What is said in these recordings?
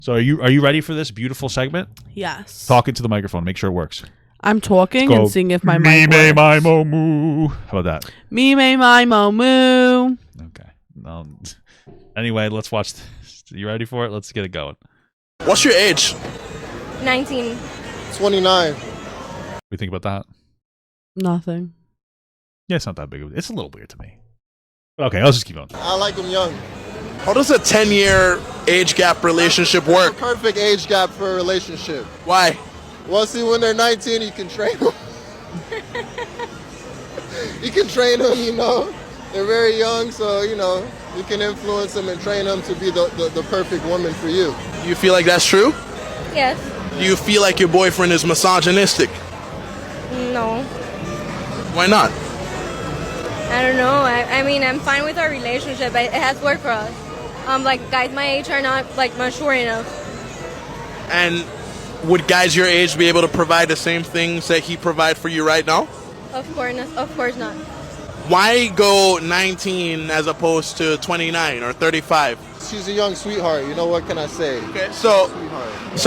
So are you ready for this beautiful segment? Yes. Talk into the microphone. Make sure it works. I'm talking and seeing if my mic Me, works. my, mo, moo. How about that? Me, my, mo, moo. Okay. Anyway, let's watch this. You ready for it? Let's get it going. What's your age? 19. 29. What do you think about that? Nothing. Yeah, it's not that big of it's a little weird to me. But okay, let's just keep going. I like them young. How does a 10-year age gap relationship work? That's a perfect age gap for a relationship. Why? Well, see, when they're 19, you can train them. You can train them, you know. They're very young, so, you know, you can influence them and train them to be the perfect woman for you. Do you feel like that's true? Yes. Do you feel like your boyfriend is misogynistic? No. Why not? I don't know. I mean, I'm fine with our relationship. It has worked for us. Like, guys my age are not, like, mature enough. And would guys your age be able to provide the same things that he provides for you right now? Of course not. Why go 19 as opposed to 29 or 35? She's a young sweetheart, you know, what can I say? Okay, so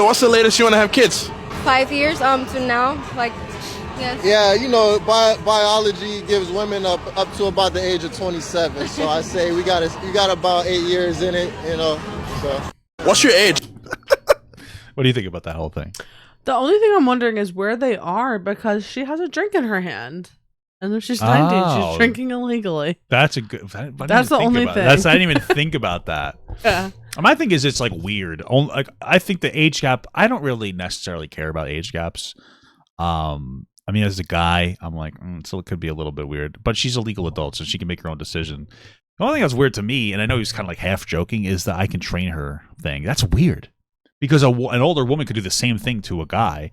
what's the latest you want to have kids? 5 years to now, like, yes. Yeah, you know, biology gives women up to about the age of 27. So I say you got about 8 years in it, you know. So. What's your age? What do you think about that whole thing? The only thing I'm wondering is where they are because she has a drink in her hand. And if she's 19, she's drinking illegally. That's a good. That's the only thing. I didn't even think about that. Yeah. My thing is, it's like weird. Like I think the age gap. I don't really necessarily care about age gaps. I mean, as a guy, I'm like, so it could be a little bit weird. But she's a legal adult, so she can make her own decision. The only thing that's weird to me, and I know he's kind of like half joking, is that I can train her thing. That's weird because an older woman could do the same thing to a guy.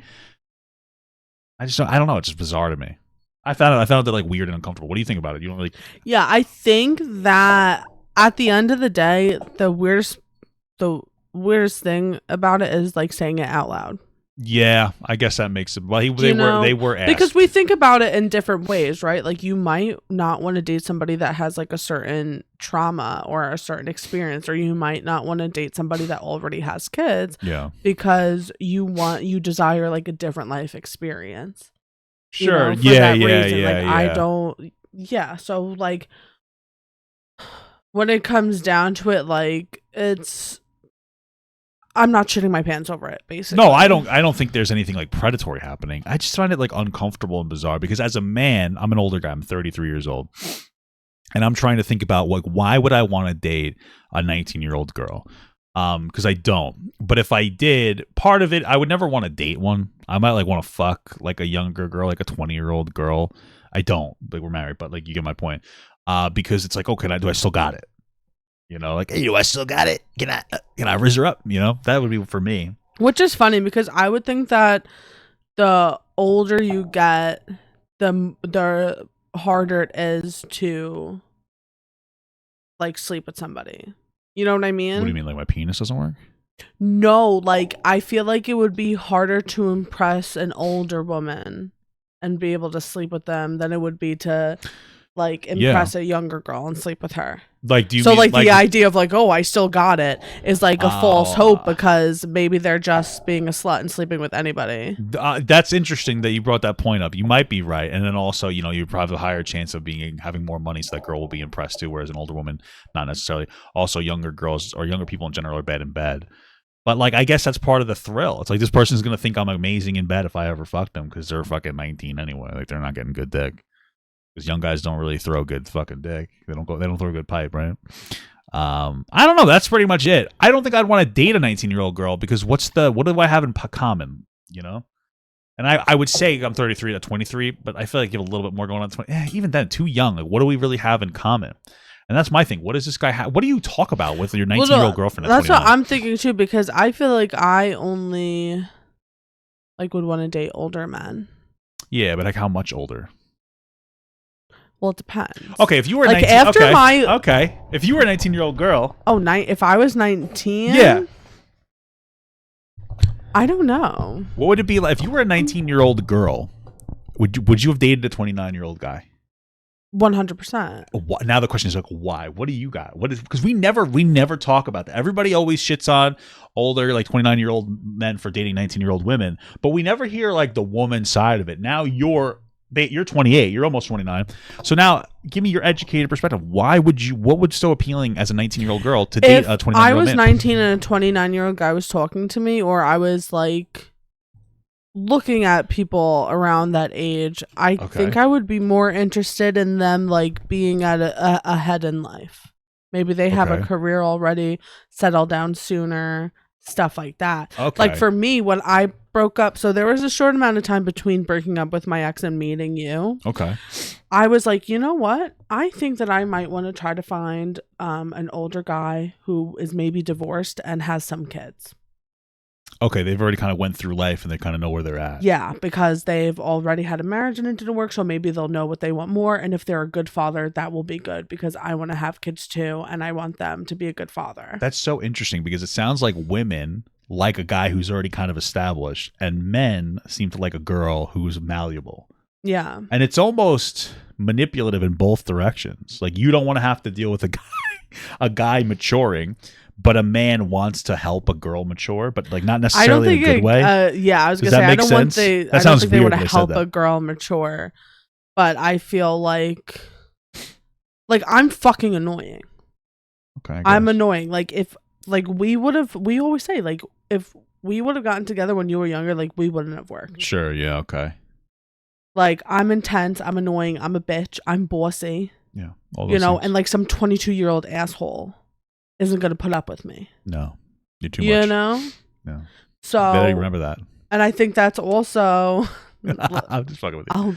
I don't know. It's just bizarre to me. I found it like weird and uncomfortable. What do you think about it? You don't really. Yeah, I think that at the end of the day, the weirdest thing about it is like saying it out loud. Yeah, I guess that makes it. Well, they were asked. Because we think about it in different ways, right? Like you might not want to date somebody that has like a certain trauma or a certain experience, or you might not want to date somebody that already has kids. Yeah, because you desire like a different life experience. Sure. Yeah. I don't. Yeah. So like, when it comes down to it, like I'm not shitting my pants over it. Basically, no, I don't think there's anything like predatory happening. I just find it like uncomfortable and bizarre because as a man, I'm an older guy. I'm 33 years old, and I'm trying to think about like why would I want to date a 19-year-old girl? Because I don't. But if I did, part of it, I would never want to date one. I might like want to fuck like a younger girl, like a 20-year-old girl. I don't. Like we're married, but like you get my point. Because it's like, okay, do I still got it? You know, like, hey, do I still got it? Can I rizz her up? You know, that would be for me. Which is funny because I would think that the older you get, the harder it is to like sleep with somebody. You know what I mean? What do you mean, like my penis doesn't work? No, like I feel like it would be harder to impress an older woman and be able to sleep with them than it would be to like impress a younger girl and sleep with her. Like, do you so mean, like the idea of like, oh, I still got it is like a false hope because maybe they're just being a slut and sleeping with anybody. That's interesting that you brought that point up. You might be right, and then also, you know, you probably have a higher chance of having more money, so that girl will be impressed too. Whereas an older woman, not necessarily. Also, younger girls or younger people in general are bad in bed. But like, I guess that's part of the thrill. It's like this person's gonna think I'm amazing in bed if I ever fuck them because they're fucking 19 anyway. Like they're not getting good dick. Because young guys don't really throw good fucking dick. They don't throw a good pipe, right? I don't know. That's pretty much it. I don't think I'd want to date a 19-year-old girl because what do I have in common? You know? And I would say I'm 33 to 23, but I feel like you have a little bit more going on. 20. Even then, too young. Like, what do we really have in common? And that's my thing. What does this guy have? What do you talk about with your 19-year-old girlfriend? That's 21? What I'm thinking too, because I feel like I only like would want to date older men. Yeah, but like how much older? Well, it depends. Okay, if you were like 19, after if you were a 19-year-old girl. If I was 19. Yeah. I don't know. What would it be like if you were a 19-year-old girl? Would you have dated a 29-year-old guy? 100%. Now the question is like, why? What do you got? What is, because we never talk about that. Everybody always shits on older, like 29-year-old men for dating 19-year-old women, but we never hear like the woman side of it. Now you're 28, you're almost 29. So now give me your educated perspective. What would so appealing as a 19-year-old girl to date a 29-year-old man? I was 19 and a 29-year-old guy was talking to me, or I was like looking at people around that age, I think I would be more interested in them like being at ahead in life. Maybe they have a career already, settle down sooner, stuff like that. Like for me, when I broke up, so there was a short amount of time between breaking up with my ex and meeting you. I was like, you know what? I think that I might want to try to find an older guy who is maybe divorced and has some kids. Okay, they've already kind of went through life and they kind of know where they're at. Yeah, because they've already had a marriage and it didn't work, so maybe they'll know what they want more. And if they're a good father, that will be good because I want to have kids too, and I want them to be a good father. That's so interesting because it sounds like women like a guy who's already kind of established, and men seem to like a girl who's malleable. Yeah. And it's almost manipulative in both directions. Like you don't want to have to deal with a guy maturing, but a man wants to help a girl mature, but like not necessarily in a good way. Yeah, I was gonna say I don't think they want to help a girl mature, but I feel like I'm fucking annoying. Okay, I'm annoying. Like if like we always say like if we would have gotten together when you were younger, like we wouldn't have worked. Sure, yeah, okay. Like I'm intense, I'm annoying, I'm a bitch, I'm bossy. Yeah, all those things. And like some 22-year-old asshole isn't going to put up with me. No, you're too much. You know? No. So I remember that. And I think that's also. I'm just fucking with you. I'll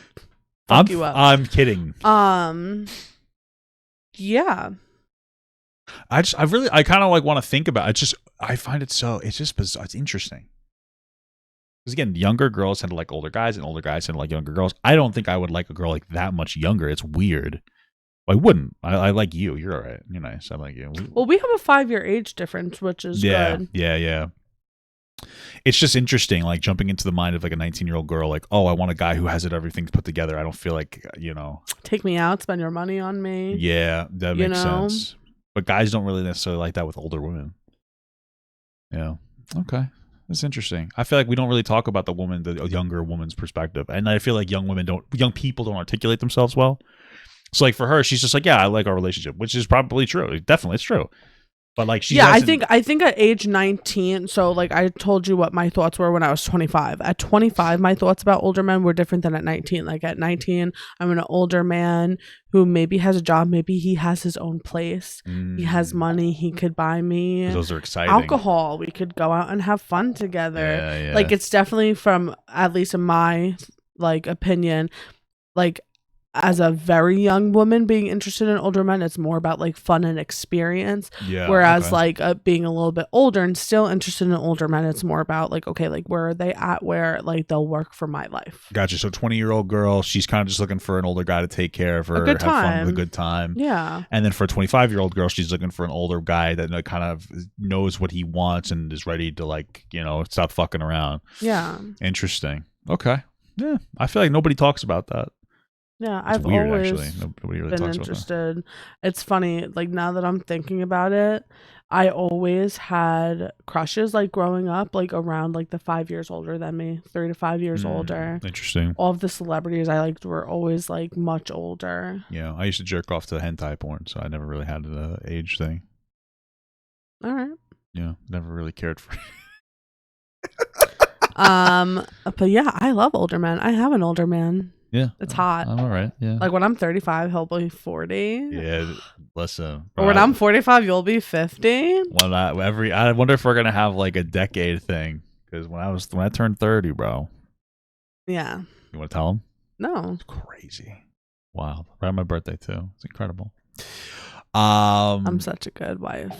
fuck you up. I'm kidding. Yeah. I kind of like want to think about it. I find it's just bizarre. It's interesting. Because again, younger girls tend to like older guys, and older guys tend to like younger girls. I don't think I would like a girl like that much younger. It's weird. I wouldn't. I like you. You're all right. You're nice. I like you. We have a 5-year age difference, which is good. Yeah. It's just interesting, like jumping into the mind of like a 19-year-old girl, like, oh, I want a guy who has everything put together. I don't feel like, take me out, spend your money on me. Yeah, that makes sense. But guys don't really necessarily like that with older women. Yeah. Okay. That's interesting. I feel like we don't really talk about the younger woman's perspective. And I feel like young people don't articulate themselves well. So like for her, she's just like, yeah, I like our relationship, which is probably true. Definitely, it's true. But like I think at age 19, so like I told you what my thoughts were when I was 25. At 25, my thoughts about older men were different than at 19. Like at 19, I'm an older man who maybe has a job, maybe he has his own place, he has money, he could buy me those are exciting. Alcohol, we could go out and have fun together. Yeah. Like it's definitely, from at least in my like opinion, like as a very young woman being interested in older men, it's more about like fun and experience. Yeah. Whereas like being a little bit older and still interested in older men, it's more about like, okay, like where are they at, where like they'll work for my life. Gotcha. So 20-year-old girl, she's kind of just looking for an older guy to take care of her, have fun with a good time. Yeah. And then for a 25-year-old girl, she's looking for an older guy that kind of knows what he wants and is ready to like, stop fucking around. Yeah. Interesting. Okay. Yeah. I feel like nobody talks about that. Yeah, it's I've weird, always actually. Nobody really been talks interested. About it's funny, like now that I'm thinking about it, I always had crushes like growing up, like around like the 5 years older than me, 3 to 5 years older. Interesting. All of the celebrities I liked were always like much older. Yeah, I used to jerk off to hentai porn, so I never really had an age thing. All right. Yeah, never really cared for but yeah, I love older men. I have an older man. Yeah, it's hot. I'm all right. Yeah, like when I'm 35, he'll be 40. Yeah, listen. Or when I'm 45, you'll be 50. Well, I wonder if we're gonna have like a decade thing, because when I turned 30, bro. Yeah. You want to tell him? No. It's crazy. Wow. Right on my birthday too. It's incredible. I'm such a good wife.